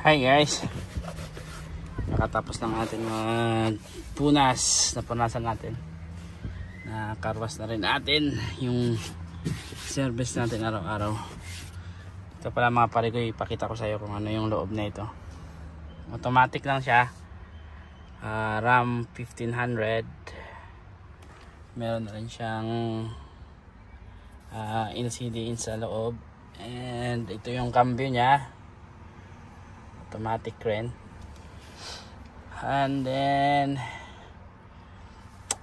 Hi guys, nakatapos lang natin magpunas. Napunasan natin, nakarwas na rin natin yung service natin araw-araw. Ito pala mga pare ko, ipakita ko sa iyo kung ano yung loob na ito. Automatic lang siya, RAM 1500. Meron na rin siyang LCD sa loob, and ito yung cambio niya, automatic rin. And then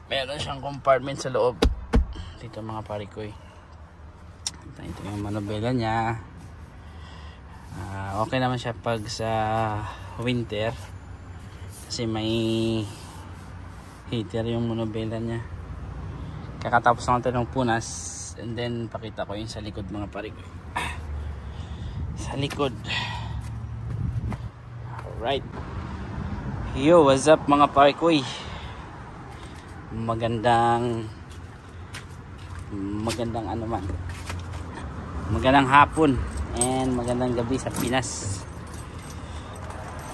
meron siyang compartment sa loob dito mga pare ko. Ito yung manobela niya. Okay naman siya pag sa winter kasi may heater yung manobela niya. Kakatapos lang natin ng punas, and then pakita ko yung sa likod mga pare ko. Sa likod. Alright. Yo, what's up mga pare ko? Magandang magandang hapon and magandang gabi sa Pinas.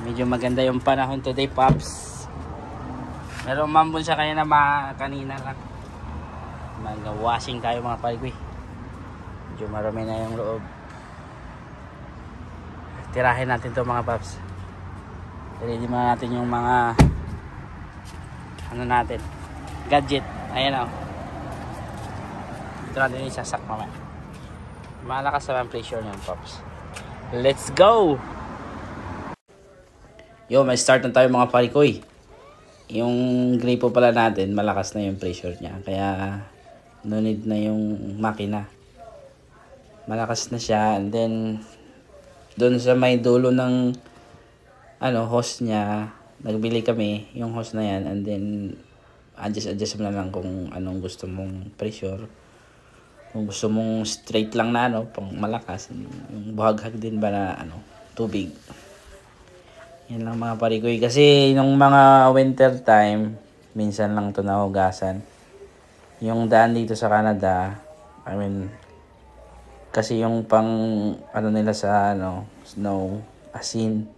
Medyo maganda yung panahon today, Pops. Meron mambon siya kanina lang. Mag-washing tayo mga pare ko. Medyo marami na yung loob. Tirahin natin to mga Pops. Ready mo natin yung mga natin, gadget. Ayan o. Ito natin isasak mamaya. Malakas naman pressure niyan, Pops. Let's go! Yo, may start na tayo mga pare ko. Yung gripo pala natin, malakas na yung pressure niya. Kaya no need na yung makina. Malakas na siya, and then doon sa may dulo ng hose niya, nagbili kami yung hose na yan, and then adjust mo na lang kung anong gusto mong pressure. Kung gusto mong straight lang na pang malakas, yung buhaghag din ba na tubig. Yan lang mga pare ko. Kasi nung mga winter time, minsan lang ito nahugasan. Yung daan dito sa Canada, kasi yung pang nila sa snow, asin.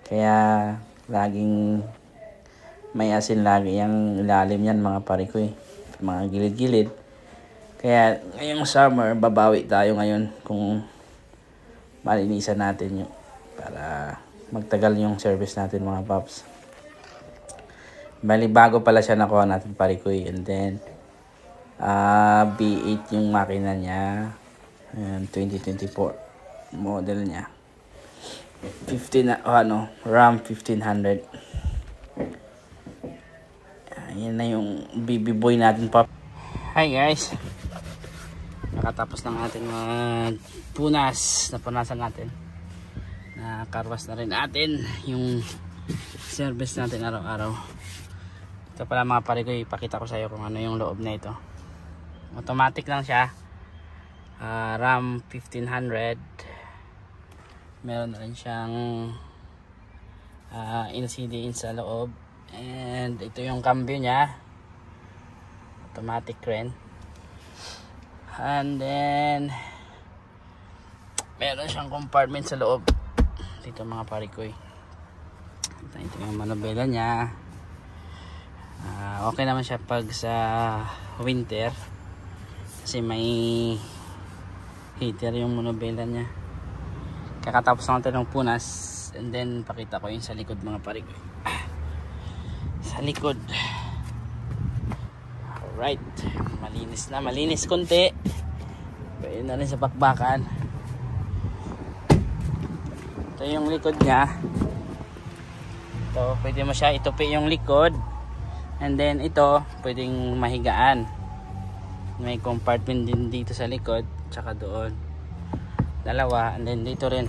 Kaya laging may asin lagi yung ilalim yan mga pare ko. Mga gilid-gilid. Kaya ngayong summer, babawi tayo ngayon kung malinisan natin yung para magtagal yung service natin mga Pops. Bali bago pala siya nakuha natin pare ko. And then B8 yung makina niya. Ayan, 2024 model niya. RAM 1500. Ayan na yung baby boy natin, Pop. Hi guys, nakatapos lang natin magpunas. Napunasan natin, nakarwas na rin natin yung service natin araw-araw. Ito pala mga pare ko, ipakita ko sa iyo kung ano yung loob na ito. Automatic lang siya, RAM 1500. Meron na rin siyang LCD sa loob, and ito yung cambio niya, automatic rin. And then meron siyang compartment sa loob dito mga pare ko. Ito yung manobela niya. Okay naman siya pag sa winter kasi may heater yung manobela niya. Kakatapos lang natin ng punas, and then pakita ko yung sa likod mga pare ko. Sa likod. Alright, malinis konti. Pwede na rin sa bakbakan. Ito yung likod niya. Ito, pwede mo siya itupi yung likod, and then ito pwedeng mahigaan. May compartment din dito sa likod, tsaka doon dalawa, and then dito rin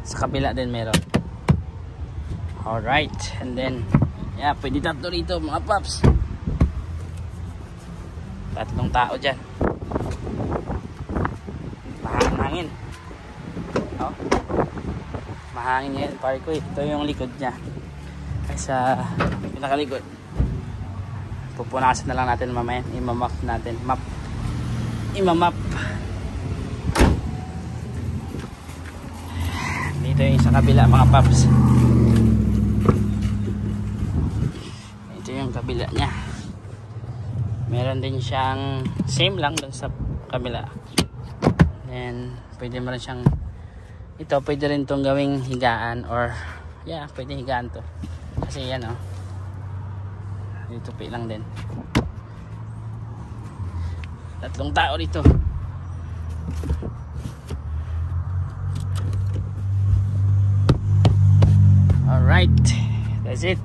sa kabila din meron. Alright, and then pwede tatlo rito mga Pops. Tatlong tao dyan. Mahangin. Mahangin ngayon pare ko. Ito yung likod nya sa pinakalikod. Pupunasan na lang natin mamaya. Imamap natin. Imamap. Ito yung sa kabila mga paps. Ito yung kabila niya. Meron din siyang same lang dun sa kabila. Then pwede mo rin siyang, ito pwede rin itong gawing higaan, or yeah, pwede higaan to kasi yan dito lang din. Tatlong tao dito. Alright, that's it.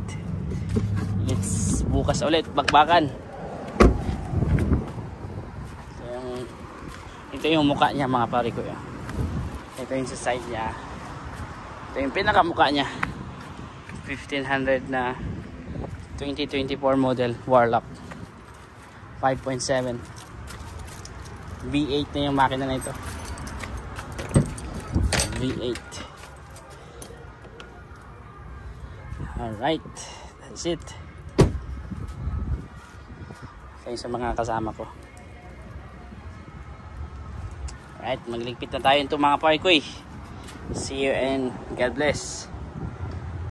Let's bukas ulit bakbakan. Ito yung mukha niya mga pare ko. Ito yung sa side niya. Ito yung pinakamukha niya. 1500 na 2024 model Warlock 5.7 V8 na yung makina na ito. V8. Alright, that's it. Ito yung sa mga kasama ko. Alright, magligpit na tayo ito mga pare ko. See you and God bless.